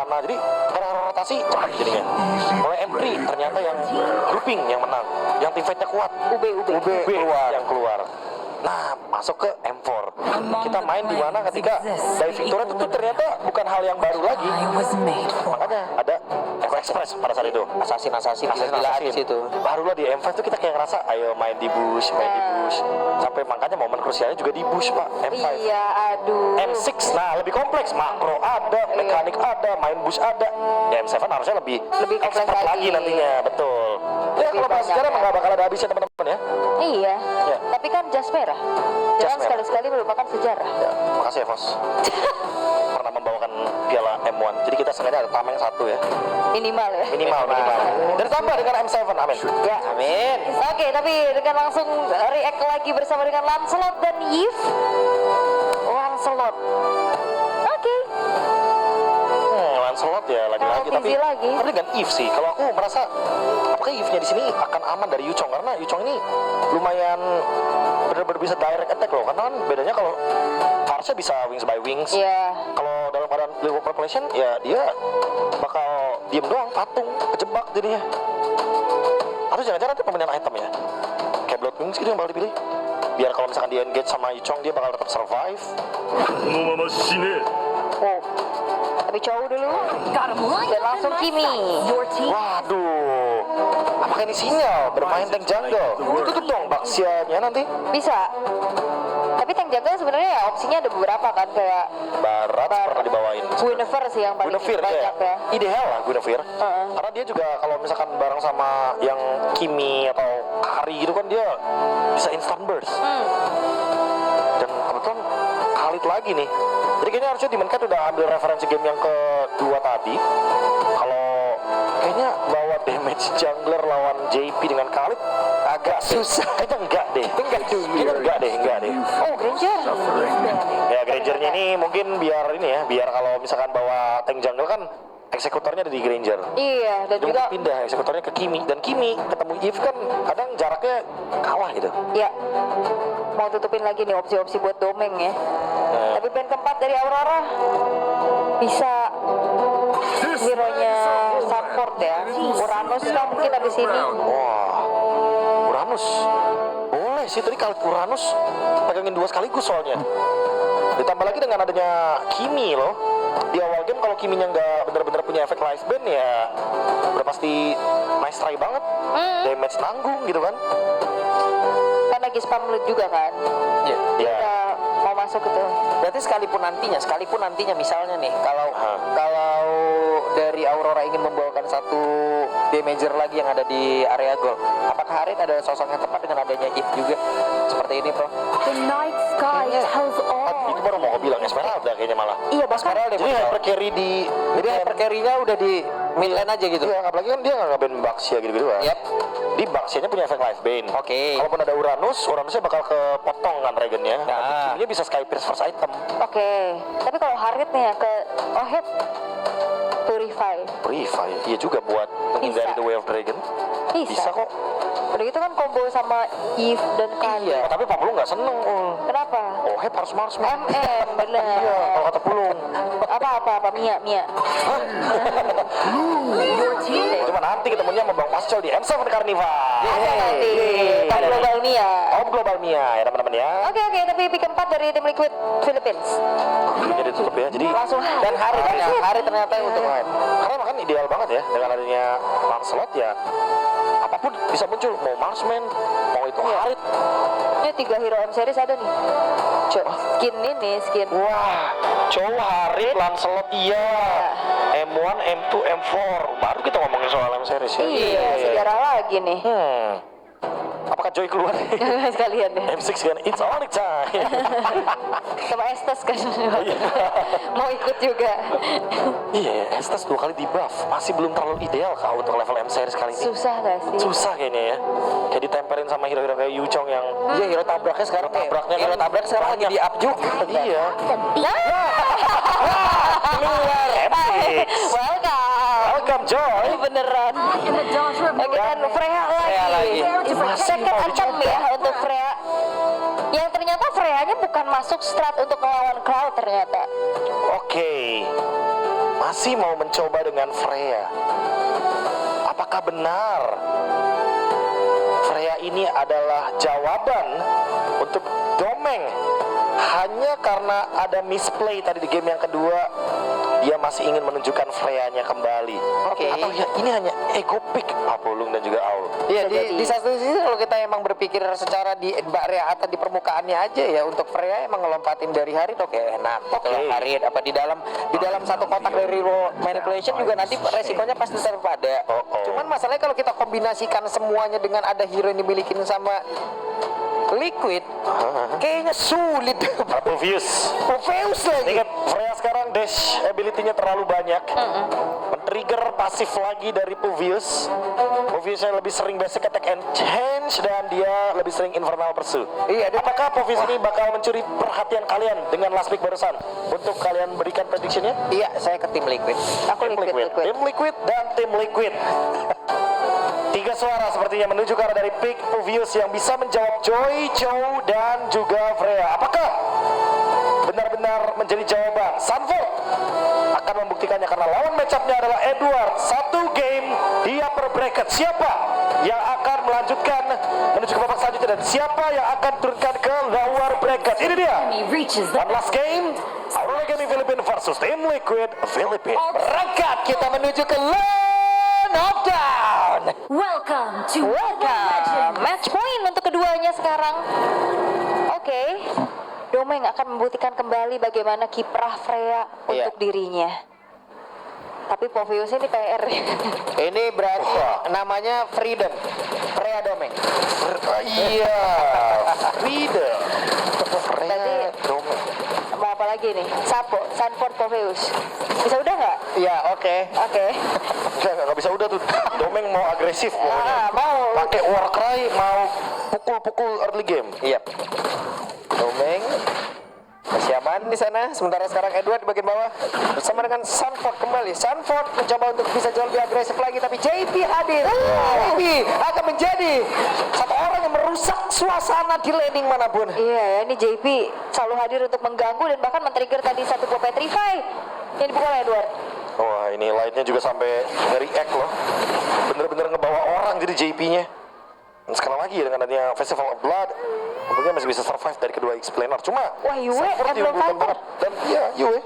sana. Jadi gara-gara rotasi cepat jadinya. Mulai M3 ternyata yang grouping yang menang, yang team fight-nya kuat. UB yang keluar. Nah, masuk ke M4. Kita main di mana ketika diving turret itu ternyata bukan hal yang baru lagi. Makanya ada Express pada saat itu. Assassin itu. Barulah di M5 tuh kita kayak ngerasa ayo main di bush. Sampai makanya momen krusialnya juga di bush, Pak. M5. Iya, aduh. M6 nah lebih kompleks, makro ada, mekanik ada, main bush ada. Ya M7 harusnya lebih kompleks expert lagi nantinya, betul. Ya kalau bahas sejarah emang gak bakal ada habisnya teman-teman ya. Iya. Ya. Tapi kan jas merah. Jangan merah. sekali-sekali melupakan sejarah. Ya, makasih ya, Fos. Pernah membawakan piala M1. Jadi kita sengaja ada tameng satu ya. Minimal ya. Minimal. Dan tambah dengan M7, amin. Ya, Amin. Oke, tapi dengan langsung react lagi bersama dengan Lancelot dan Yves. Lancelot. Oke. Lancelot ya lagi-lagi tapi easy lagi. tapi dengan Eve sih. Kalau aku merasa apakah Eve-nya di sini akan aman dari Yu Chong karena Yu Chong ini lumayan benar-benar bisa direct attack loh. Karena kan bedanya kalau Farsha bisa wings by wings. Iya. Kalau dalam keadaan low population ya dia bakal diem doang, patung, kejebak jadinya. Atau jangan-jangan nanti pemilihan item ya. Kayak Blood Wings gitu yang bakal dipilih. Biar kalau misalkan dia engage sama Yu Chong dia bakal tetap survive. Oh. Tapi cowok dulu. Dan langsung Kimi. Waduh, apakah ini sinyal bermain tank jungle? Tutup dong Baxia-nya nanti. Bisa. Tapi tank jungle sebenarnya ya opsinya ada beberapa kan kayak Barat pernah dibawain. Guinevere sih yang paling Guinevere banyak ya. Ideal lah Guinevere. Karena dia juga kalau misalkan bareng sama yang Kimi atau Kari gitu kan dia bisa instant burst. Dan kebetulan Khalid lagi nih. Jadi kayaknya harusnya Demoncat udah ambil referensi game yang kedua tadi. Kalau kayaknya bawa damage jungler lawan JP dengan Khalid agak susah. Kayaknya enggak deh. Enggak deh. Oh, Granger. Ya Grangernya ini mungkin biar ini ya, biar kalau misalkan bawa tank jungle kan eksekutornya ada di Granger. Iya, dan Dia juga pindah eksekutornya ke Kimi dan Kimi ketemu Eve kan kadang jaraknya kalah gitu. ya mau tutupin lagi nih opsi-opsi buat domeng ya. Tapi band keempat dari Aurora bisa hero-nya support ya. Uranus kan mungkin habis ini. Wah, Uranus. Boleh sih tadi kalau Uranus pegangin dua sekaligus soalnya. Ditambah lagi dengan adanya Kimi loh. Di awal game kalau Kiminya nggak benar-benar punya efek life band ya udah pasti nice try banget. Damage nanggung gitu kan. Kan lagi spam loot juga kan. Iya. Udah mau masuk gitu. Berarti sekalipun nantinya misalnya nih kalau dari Aurora ingin membawakan satu damager lagi yang ada di area gold, apakah Harit ada sosok yang tepat dengan adanya Eve juga seperti ini, Bro? The night sky tells all. Itu baru mau bilang Esmeralda kayaknya malah. Iya, bahkan Jadi hyper carry di hyper carry-nya udah di mid lane aja gitu. Iya, apalagi kan dia nggak nge-ban Baxia gitu-gitu kan. Yep. Di Baxia-nya punya efek life bane. Oke. Kalaupun ada Uranusnya bakal kepotong kan Dragon-nya. Nah. Kiminya bisa Sky Pierce first item. oke. Tapi kalau Harit nih ya ke Oheb Purify. Iya juga buat menghindari Bisa. The Way of Dragon. Bisa kok. Udah gitu kan combo sama Eve dan Kali. Iya. Tapi Pak Pulung nggak seneng. Kenapa? Oh, harus marksman. Bener. Iya, kalau kata Pulung. Apa Mia. Cuma nanti ketemunya sama Bang Pascal di M7 Carnival. Ada nanti Top Global Mia. Top Global Mia ya teman-teman ya. Oke, tapi pick keempat dari tim Liquid Philippines. Jadi ditutup ya. Jadi Langsung Dan Harit ternyata untuk main. karena makan ideal banget ya dengan adanya Lancelot ya. Apapun bisa muncul, mau marksman, mau itu Harit. Ini 3 hero M series ada nih. Skin. Wah, cowok Harit, Lancelot iya. M1, M2, M4. Baru kita ngomongin soal M series ya. Iya, sejarah lagi nih. Apakah Joy keluar? Sekalian deh. M6 kan, it's Onyx time. Sama Estes kan. Mau ikut juga. Iya, Estes 2 kali di buff. Masih belum terlalu ideal kah untuk level M series kali ini? Susah gak sih? Susah kayaknya ya. Kayak ditemperin sama hero-hero kayak Yu Chong yang Iya, hero tabraknya sekarang hero tabrak sekarang lagi di up juga. Iya. Keluar. Welcome Joy. Beneran. Oke, dan Freya lagi. Second attempt ya untuk Freya. Yang ternyata Freya-nya bukan masuk strat untuk melawan Cloud ternyata. Oke. masih mau mencoba dengan Freya. Apakah benar Freya ini adalah jawaban untuk Domeng? Hanya karena ada misplay tadi di game yang kedua, dia masih ingin menunjukkan Freya-nya kembali. Oke. Atau ya ini hanya ego pick Apolung dan juga Aul. Iya, di satu sisi kalau kita emang berpikir secara di area atau di permukaannya aja ya, untuk Freya emang ngelompatin dari Harit oke enak. Oke. Harit apa di dalam satu kotak dari roll manipulation juga nanti resikonya pasti tetap ada. Cuman masalahnya kalau kita kombinasikan semuanya dengan ada hero yang dimiliki sama Liquid, kayaknya sulit. Poveus lagi. Ingat, Freya sekarang dash ability-nya terlalu banyak. Men-trigger pasif lagi dari Poveus. Poveusnya lebih sering basic attack and change, dan dia lebih sering infernal pursuit. Iya, apakah Poveus ini bakal mencuri perhatian kalian dengan last pick barusan? Untuk kalian berikan prediction-nya? Iya, saya ke tim Liquid. Aku Liquid. Tim Liquid dan tim Liquid. 3 suara sepertinya menuju ke arah dari pick Poveus yang bisa menjawab Joy, Joe, dan juga Freya. Apakah benar-benar menjadi jawaban? Sanford akan membuktikannya karena lawan match-up-nya adalah Edward. 1 game di upper bracket. Siapa yang akan melanjutkan menuju ke babak selanjutnya dan siapa yang akan turunkan ke lower bracket? Ini dia. One last game. Aurora Gaming Philippines versus Team Liquid Philippines. Berangkat kita menuju ke Land of Down. Welcome to Match point untuk keduanya sekarang. Oke. Domeng akan membuktikan kembali bagaimana kiprah Freya untuk dirinya. Tapi Poveus ini PR. Ini berarti namanya Freedom. Freya Domeng. Iya, Freedom. Tadi mau apa lagi nih? Sanford Poveus. Bisa udah nggak? Iya, oke. Oke. Nggak bisa udah tuh. Domeng mau agresif pokoknya. Mau. Pakai Warcry, mau pukul-pukul early game. Iya. Domeng masih aman di sana. Sementara sekarang Edward di bagian bawah bersama dengan Sanford kembali. Sanford mencoba untuk bisa jauh lebih agresif lagi, tapi JP hadir. JP akan menjadi satu orang yang merusak suasana di laning manapun. Iya ya, ini JP selalu hadir untuk mengganggu dan bahkan men-trigger tadi satu buah Petrify yang dipukul oleh Edward. Wah, ini lightnya juga sampai nge-react loh. Bener-bener ngebawa orang jadi JP-nya. Dan sekali lagi dengan adanya Festival of Blood, tentunya masih bisa survive dari kedua explainer. Cuma wah, Yue Sanford Emblem diunggulkan Fighter. banget. Dan iya, Yue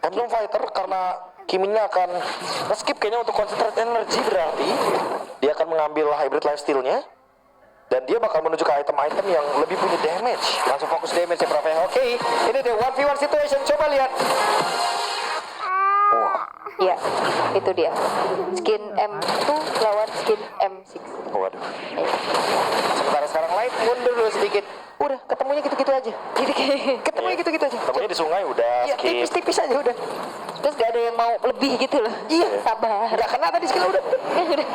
Emblem Fighter karena Kiminya akan nge-skip kayaknya untuk concentrate energy, berarti dia akan mengambil hybrid lifesteal-nya dan dia bakal menuju ke item-item yang lebih punya damage. Langsung fokus damage ya, Prof. Oke, ini the 1v1 situation. Coba lihat. Iya, itu dia. Skin M2 lawan skin M6. Waduh. Sementara sekarang Light mundur dulu sedikit. Udah, ketemunya gitu-gitu aja. Ketemunya gitu-gitu aja. Ketemunya di sungai udah Iya, skip. tipis-tipis aja udah. Terus gak ada yang mau lebih gitu loh. Iya. Sabar. Nggak kena tadi skill udah. Udah.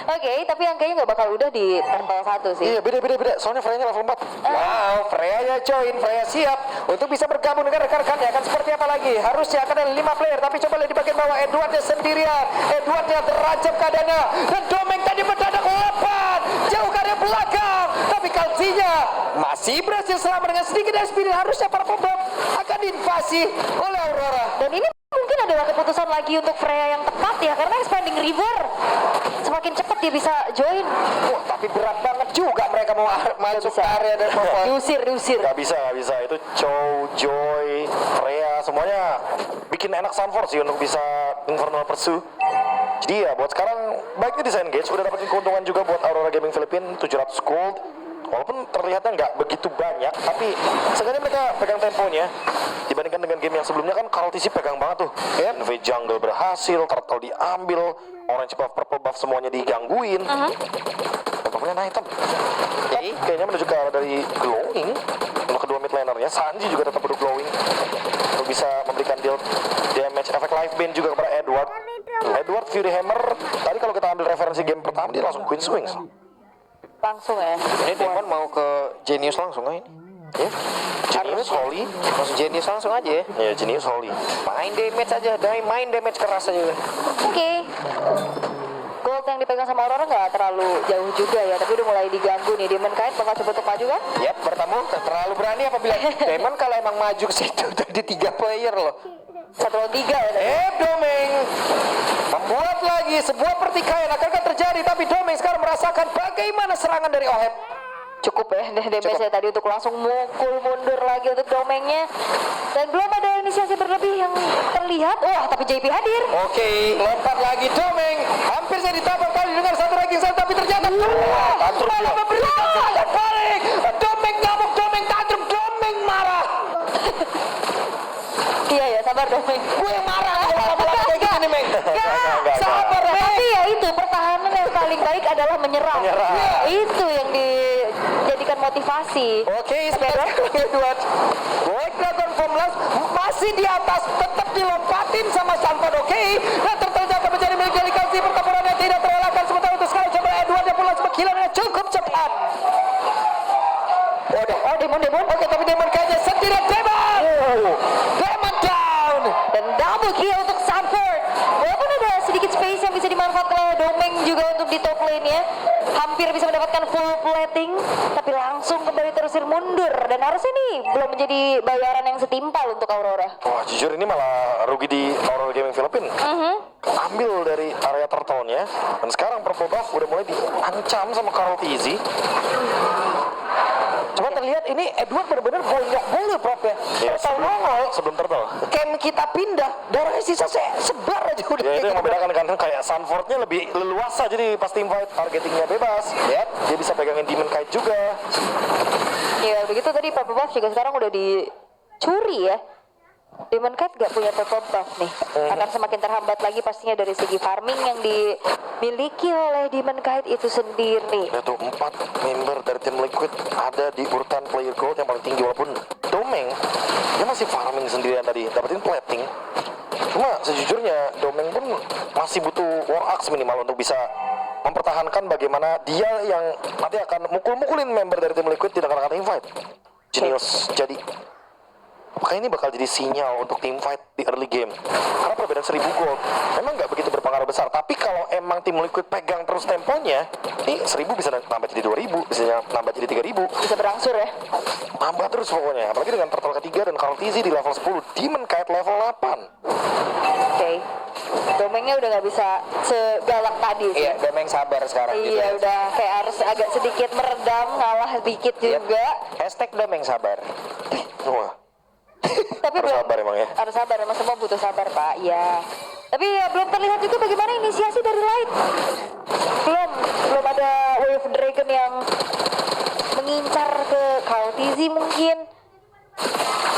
Oke, tapi yang kayaknya gak bakal udah di level 1 sih. Iya, beda. Soalnya Freya-nya level 4. Wow, Freya ya join, Freya siap untuk bisa bergabung dengan rekan-rekannya. Akan seperti apa lagi? Harusnya akan ada 5 player, tapi coba lihat di bagian bawah Edwardnya sendirian. Edwardnya terancam keadaannya. Dan Domeng tadi mendadak lompat jauh ke area belakang. Tapi Kalsinya masih berhasil selamat dengan sedikit SP. Harusnya para pembom akan diinvasi oleh Aurora. Dan ini mungkin adalah keputusan lagi untuk Freya yang tepat ya, karena expanding river semakin cepat dia bisa join. Wah, tapi berat banget juga mereka mau masuk ke area dan diusir. Gak bisa. Itu Chow, Joy, Freya, semuanya bikin enak Sanford sih untuk bisa Infernal Pursue. Jadi ya buat sekarang baiknya disengage, udah dapetin keuntungan juga buat Aurora Gaming Philippines 700 gold. Walaupun terlihatnya nggak begitu banyak, tapi seenggaknya mereka pegang temponya. Dibandingkan dengan game yang sebelumnya kan Karl TC pegang banget tuh. NV Jungle berhasil, Turtle diambil, Orange buff, Purple buff semuanya digangguin. Dan pokoknya naik item. Jadi kayaknya menuju ke arah dari Glowing. Untuk kedua mid lanernya, Sanji juga tetap duduk Glowing. Untuk bisa memberikan deal damage efek life bane juga kepada Edward. Edward Fury Hammer, tadi kalau kita ambil referensi game pertama dia langsung Queen Swings. Langsung ya. Ini Demon mau ke Genius langsung aja. Ya, Genius Holy. Langsung Genius langsung aja ya. Ya, Genius Holy. Main damage aja, main damage keras aja. Oke. Gold yang dipegang sama Aurora nggak terlalu jauh juga ya, tapi udah mulai diganggu nih. Demon Knight bakal coba untuk maju kan? Yap, bertemu terlalu berani apabila Demon kalau emang maju ke situ dari 3 player loh. 1 lawan 3 ya. Domeng membuat lagi sebuah pertikaian akan terjadi, tapi Domeng sekarang merasakan bagaimana serangan dari Oheb. Cukup ya damage-nya tadi untuk langsung mukul mundur lagi untuk Domengnya. Dan belum ada inisiasi berlebih yang terlihat. Wah, tapi JP hadir. Oke, lompat lagi Domeng. Hampir saya ditabrak tadi dengan satu ranking saya, tapi ternyata malah memberikan serangan balik. Domeng ngamuk, Domeng tantrum, Domeng marah. Iya ya, sabar Domeng. Gue yang marah kalau lama-lama kayak gini nih, Meng. Sabar, Meng. Tapi ya itu pertahanan yang paling baik adalah menyerang. Ya, itu yang dijadikan motivasi. Oke, Edward. Black Dragon Formless masih di atas, tetap dilompatin sama Sanford. Oke, dan terjadi menjadi milik delikasi, pertempurannya tidak terelakkan. Sementara untuk sekarang coba Edward yang pulang sebekilannya cukup cepat. Demon. Oke, tapi Demon kayaknya sendiri. Demon down. Dan double kill untuk Sanford. Walaupun ada sedikit space yang bisa dimanfaatkan oleh Domeng juga untuk di top lane ya. Hampir bisa mendapatkan full plating, tapi langsung kembali terusir mundur. Dan harusnya ini belum menjadi bayaran yang setimpal untuk Aurora. Wah, jujur ini malah rugi di Aurora Gaming Philippines. Ambil dari area turtle-nya, dan sekarang Purple Buff udah mulai diancam sama Carl Tizzy. Coba terlihat ini Edward benar-benar boleh prop ya. Iya, sebelum turtle. Camp kita pindah, darahnya sisa sebar aja udah. Ya itu yang membedakan kan kayak Sanfordnya lebih leluasa, jadi pas team fight targetingnya bebas. Ya, dia bisa pegangin Demon Kite juga. Ya begitu tadi Purple Buff juga sekarang udah dicuri ya. Demon Kite gak punya Purple Buff nih. Akan semakin terhambat lagi pastinya dari segi farming yang dimiliki oleh Demon Kite itu sendiri. Ya tuh 4 member dari tim Liquid ada di urutan player gold yang paling tinggi, walaupun Domeng dia masih farming sendirian tadi dapetin plating. Cuma sejujurnya Domeng pun masih butuh War Axe minimal untuk bisa mempertahankan bagaimana dia yang nanti akan mukul-mukulin member dari tim Liquid di rekan-rekan team fight. Genius. Jadi apakah ini bakal jadi sinyal untuk team fight di early game? Karena perbedaan 1000 gold memang nggak begitu berpengaruh besar, tapi kalau emang tim Liquid pegang terus temponya, ini 1000 bisa nambah jadi 2000, bisa nambah jadi 3000. Bisa berangsur ya. Nambah terus pokoknya, apalagi dengan turtle ketiga dan Carl Tizzy di level 10, Demon Kite level 8. Oke. Domengnya udah nggak bisa segalak tadi sih. Iya, Domeng sabar sekarang. Iya gitu. udah kayak harus agak sedikit meredam, ngalah sedikit juga. Hashtag Domeng sabar. Wah, Tapi harus sabar emang ya. Harus sabar, emang semua butuh sabar Pak. Iya. Tapi ya belum terlihat juga bagaimana inisiasi dari Light. Belum ada Wave Dragon yang mengincar ke Carl Tizzy mungkin.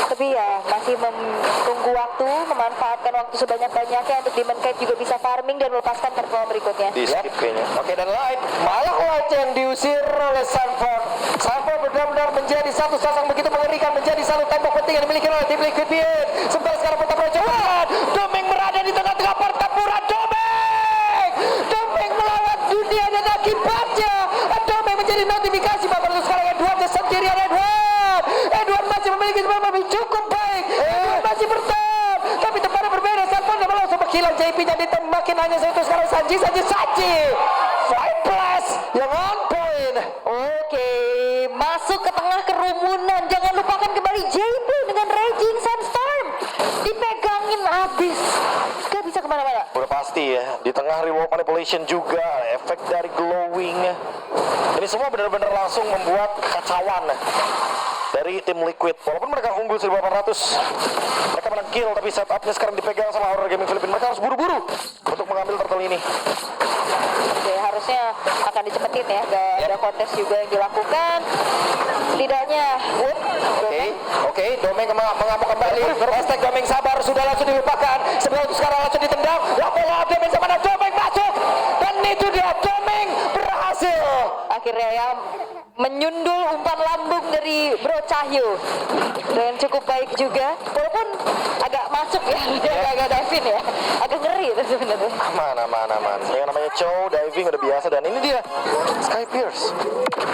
Tapi ya masih menunggu waktu, memanfaatkan waktu sebanyak-banyaknya untuk Demon Kite juga bisa farming dan melepaskan turtle berikutnya. Di skip kayaknya. Oke, dan Light, malah Light yang diusir oleh Sanford. Sanford benar-benar menjadi satu sosok begitu mengerikan, menjadi satu tembok penting yang dimiliki oleh tim Liquid Beard. Sementara sekarang pertempuran cepat, Domeng berada di tengah-tengah pertempuran. Domeng melawan dunia dan akibatnya Domeng menjadi notifikasi bahwa sekarang Edward sendirian. Edward masih memiliki sebuah mobil cukup baik. Edward masih bertahan, tapi tempatnya berbeda. Sanford gak langsung berkilang, JP-nya ditembakin hanya satu sekarang. Sanji Fight Blast yang on point. Oke, masuk ke tengah kerumunan. Jangan lupakan kembali JP dengan Raging Sandstorm. Dipegangin abis. Gak bisa kemana-mana. Udah pasti ya, di tengah reward manipulation juga, efek dari glowing. Ini semua benar-benar langsung membuat kacauan dari tim Liquid. Walaupun mereka unggul 1800, mereka menang kill, tapi setupnya sekarang dipegang sama Aurora Gaming Philippines. Mereka harus buru-buru untuk mengambil turtle ini. Oke, harusnya akan dicepetin ya. Gak ada kontes juga yang dilakukan. Setidaknya Oke, Domeng mengamuk kembali. Hashtag Domeng sabar, sudah langsung dilupakan. Sebelum sekarang langsung ditendang. Bola Domeng sama Domeng masuk. Dan itu dia, Domeng berhasil. akhirnya yang menyundul umpan lambung dari Bro Cahyo dengan cukup baik juga, walaupun agak masuk ya, agak diving ya, agak ngeri itu sebenarnya. Aman. Yang namanya Chow diving udah biasa, dan ini dia Sky Pierce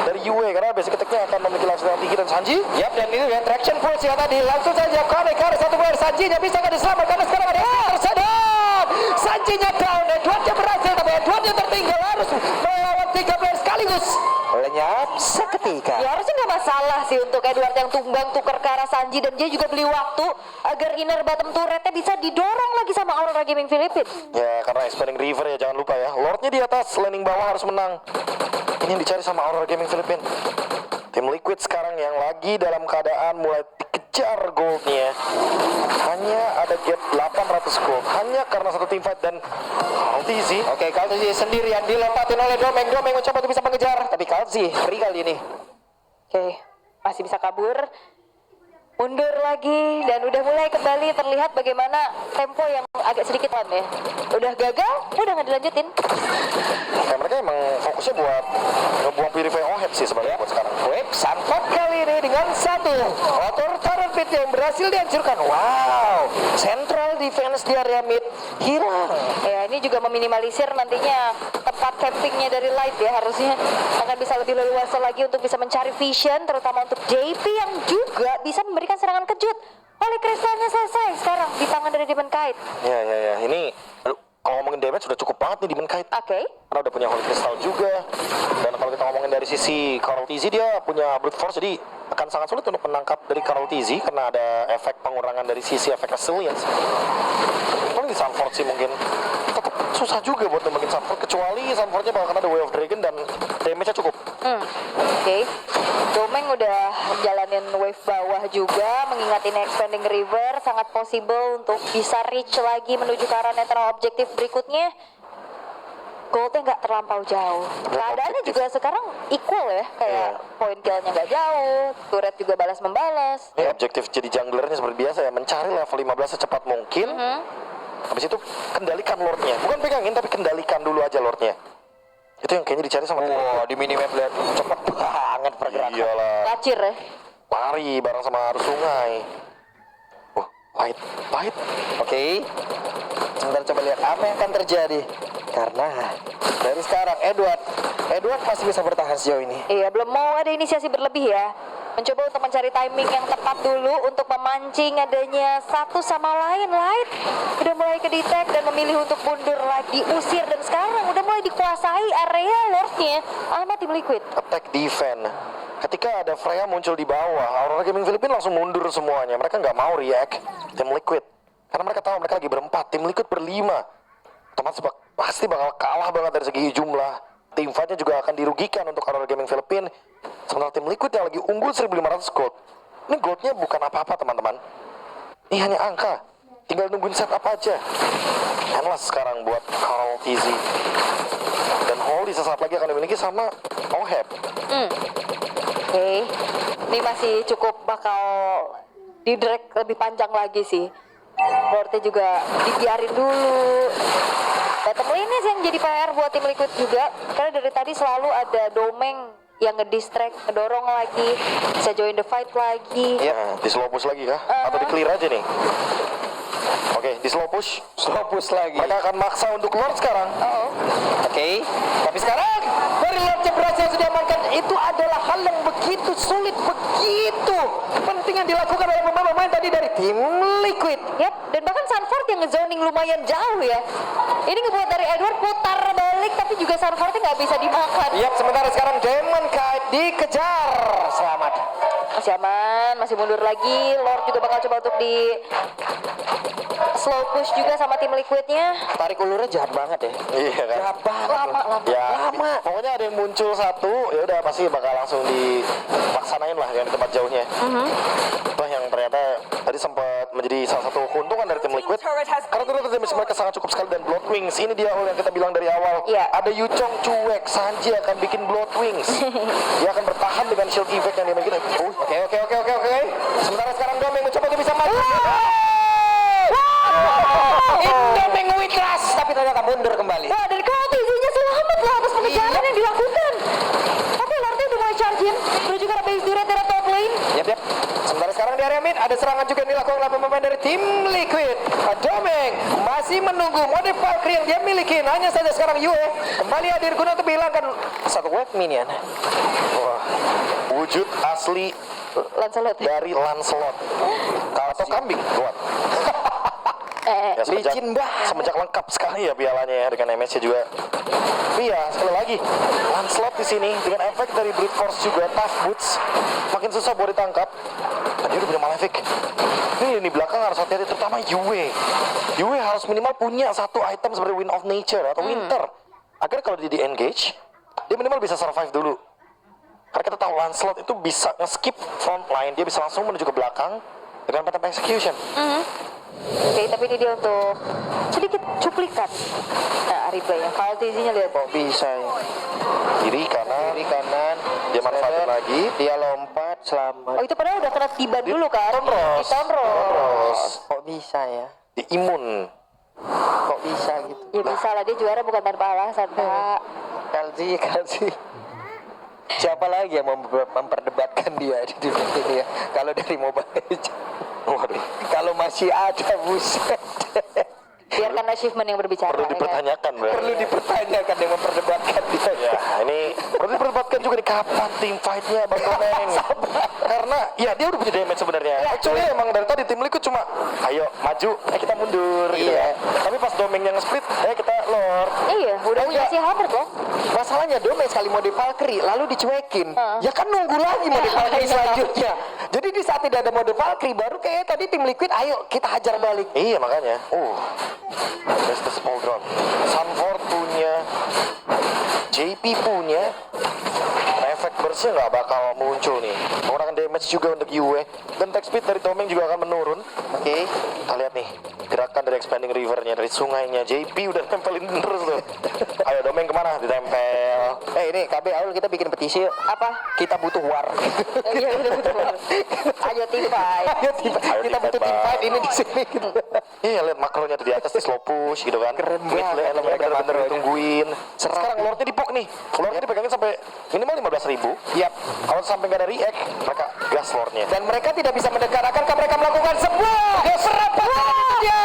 dari Yue, karena basic attack-nya akan memiliki langsung yang tinggi. Dan Sanji, yap, dan itu ya traction pulse yang tadi langsung saja connect ke arah satu player. Sanji-nya bisa nggak diselamatkan karena sekarang ada tersedot. Sanji-nya down, Edward-nya berhasil, tapi Edward yang tertinggal harus melawan 3 player sekali sekaligus lenyap seketika. Ya harusnya nggak masalah sih untuk Edward yang tumbang tuker ke arah Sanji, dan dia juga beli waktu agar inner bottom turretnya bisa didorong lagi sama Aurora Gaming Philippines. Ya karena expanding river ya, jangan lupa ya. Lordnya di atas, landing bawah harus menang. Ini yang dicari sama Aurora Gaming Philippines. Tim Liquid sekarang yang lagi dalam keadaan mulai dikejar goldnya. Hanya ada gap 800 gold, hanya karena satu team fight dan Kalzi. Oke, Kalzi sendirian dilompatin oleh Domeng. Domeng mencoba untuk bisa mengejar, tapi Kalzi free kali ini. Oke, masih bisa kabur. Mundur lagi dan udah mulai kembali terlihat bagaimana tempo yang agak sedikit pelan ya. Udah gagal, udah nggak dilanjutin. Ya, mereka emang fokusnya buat ngebuang Purify Oheb sih sebenarnya buat sekarang. Web Sanford kali ini dengan satu motor turret pit yang berhasil dihancurkan. Wow, central defense di area mid hilang. Ya ini juga meminimalisir nantinya tempat campingnya dari Light ya, harusnya akan bisa lebih leluasa lagi untuk bisa mencari vision, terutama untuk JP yang juga bisa memberikan serangan kejut. Holy Crystalnya selesai sekarang di tangan dari Demon Kite. Ya. Ini kalau ngomongin damage sudah cukup banget nih Demon Kite. Oke. Karena udah punya Holy Crystal juga. Dan kalau kita ngomongin dari sisi Karl TZ, dia punya Brute Force, jadi akan sangat sulit untuk menangkap dari Karl TZ karena ada efek pengurangan dari sisi efek resilience. Paling di Sunford sih mungkin tetap susah juga buat nembakin Sunford, kecuali Sunfordnya bakal kena The Way of Dragon dan damage-nya cukup. Oke. Domeng udah jalanin wave bawah juga, mengingat ini expanding river, sangat possible untuk bisa reach lagi menuju ke arah netral objektif berikutnya. Goldnya nggak terlampau jauh. Keadaannya juga sekarang equal ya, kayak point killnya nggak jauh, turret juga balas membalas. Ya, objektif jadi junglernya seperti biasa ya, mencari level 15 secepat mungkin. Habis itu kendalikan Lordnya, bukan pegangin tapi kendalikan dulu aja Lordnya. Itu yang kayaknya dicari sama Wow, di minimap lihat cepet banget pergerakan. Iyalah, Kacir ya. lari bareng sama arus sungai. Wah, pahit. Oke. Sebentar coba lihat apa yang akan terjadi. Karena dari sekarang Edward masih bisa bertahan sejauh ini. Iya, belum mau ada inisiasi berlebih ya. Mencoba untuk mencari timing yang tepat dulu untuk memancing adanya satu sama lain. Light udah mulai kedetek dan memilih untuk mundur lagi, usir, dan sekarang udah mulai dikuasai area Lordnya sama tim Liquid. Attack defense. Ketika ada Freya muncul di bawah, Aurora Gaming Philippines langsung mundur semuanya. Mereka nggak mau react tim Liquid karena mereka tahu mereka lagi berempat, tim Liquid berlima. Otomatis pasti bakal kalah banget dari segi jumlah. Tim fight-nya juga akan dirugikan untuk Aurora Gaming Philippines. Sementara tim Liquid yang lagi unggul 1500 gold. Ini goldnya bukan apa-apa teman-teman. Ini hanya angka. Tinggal nungguin setup aja. Endless sekarang buat Karl TZ. Dan Holy sesaat lagi akan dimiliki sama Oheb. Oke. Ini masih cukup bakal di-drag lebih panjang lagi sih. Lordnya juga dibiarin dulu. Bottom lane sih yang jadi PR buat tim Liquid juga, karena dari tadi selalu ada Domeng yang ngedistract, ngedorong lagi, bisa join the fight lagi. Ya, di slow push lagi kah? Atau di clear aja nih? Oke, di slow push. Slow push lagi. Mereka akan maksa untuk Lord sekarang. Oke. Tapi sekarang dari Lord yang berhasil sudah diamankan, itu adalah hal yang begitu sulit, begitu penting yang dilakukan oleh pemain-pemain tadi dari tim Liquid. Yap, dan bahkan Sunford yang ngezoning lumayan jauh ya. Ini ngebuat dari Edward putar balik, tapi juga Sunfordnya nggak bisa dimakan. Yap, sementara sekarang Demon Kite dikejar. Selamat. Masih aman, masih mundur lagi. Lord juga bakal coba untuk di slow push juga sama tim Liquidnya. Tarik ulurnya jahat banget ya. Iya kan? Jahat banget. Lama. Ya, pokoknya ada yang muncul satu, ya udah pasti bakal langsung dilaksanain lah yang di tempat jauhnya. Itu yang ternyata tadi sempat menjadi salah satu keuntungan dari tim Liquid. Karena ternyata damage mereka sangat cukup sekali, dan Blood Wings ini dia yang kita bilang dari awal. Iya. Ada Yuchong cuek, Sanji akan bikin Blood Wings. Dia akan bertahan dengan shield effect yang dia miliki. Oke. Sementara sekarang Domeng mencoba untuk bisa maju. Domeng witras, tapi ternyata mundur kembali. Wah, dari KTZ-nya selamat loh atas pengejaran yang dilakukan. Tapi Lordnya udah mulai charging menuju ke arah base turret dari top lane. Yap. Sementara sekarang di area mid ada serangan juga yang dilakukan oleh pemain dari tim Liquid. Domeng masih menunggu mode Valkyrie yang dia miliki. Hanya saja sekarang Yue kembali hadir guna untuk menghilangkan satu wave minion. Wah, wujud asli Lancelot. dari Lancelot. Atau kambing, kuat. Ya, licin banget. semenjak lengkap sekali ya pialanya ya dengan MSC juga. Tapi ya sekali lagi Lancelot di sini dengan efek dari brute force juga tough boots makin susah buat ditangkap. Dan dia udah punya Malefic. Ini lini belakang harus hati-hati terutama Yue. Yue harus minimal punya satu item seperti Wind of Nature atau Winter. Agar kalau dia di engage dia minimal bisa survive dulu. Karena kita tahu Lancelot itu bisa nge-skip front line, dia bisa langsung menuju ke belakang dengan pattern execution. Oke, tapi ini dia untuk sedikit cuplikan replay ya. Kalau TZ-nya lihat Kok bisa ya? Kiri kanan, dia manfaatin lagi. Dia lompat selamat. Oh itu padahal udah kena tiba dulu kan? Tonros. Tonros. Kok bisa ya? Di imun. Kok bisa gitu? Ya bisa lah, dia juara bukan tanpa alasan Pak. Kalsi. Siapa lagi yang memperdebatkan dia di dunia ini ya? Kalau dari Mobile Legends. Waduh, Kalau masih ada, buset. Biarkan achievement yang berbicara. perlu ya kan? dipertanyakan. Perlu dipertanyakan yang memperdebatkan dia. Ya, ini perlu diperdebatkan juga nih kapan tim fight-nya Bang Domeng. Karena ya dia udah punya damage sebenarnya. Actually emang dari tadi tim Liquid cuma ayo maju, kita mundur gitu Iya. ya. Tapi pas Domeng yang split, kita lord. Iya, udah Oh, iya. kasih hammer loh. Masalahnya Dome sekali mode Valkyrie lalu dicuekin. Ya kan nunggu lagi mode Valkyrie selanjutnya. Jadi di saat tidak ada mode Valkyrie baru kayak tadi tim Liquid ayo kita hajar balik. Iya makanya. There's the small drone. Sunford punya, JP punya. Efek bersih nggak bakal muncul nih. Menggunakan damage juga untuk Yue. Dan attack speed dari Domeng juga akan menurun. Oke, kita lihat nih gerakan dari expanding rivernya dari sungainya. JP udah tempelin terus tuh. Ayo Domeng kemana? Ditempel. Ini KB Aul kita bikin petisi yuk. Apa? Kita butuh war. Iya betul. Ayo tim fight. Ayo, kita butuh Bang. team fight ini di sini gitu. Iya lihat makronya tuh di atas di slow push gitu kan. Keren Mid banget lane mereka bener-bener makronya. ditungguin. Sekarang lordnya dipok nih. Lordnya dipegangin sampai minimal 15.000. Yap. Kalau sampai nggak ada react, mereka gas lordnya. Dan mereka tidak bisa mendekat akankah mereka melakukan sebuah serangan dia.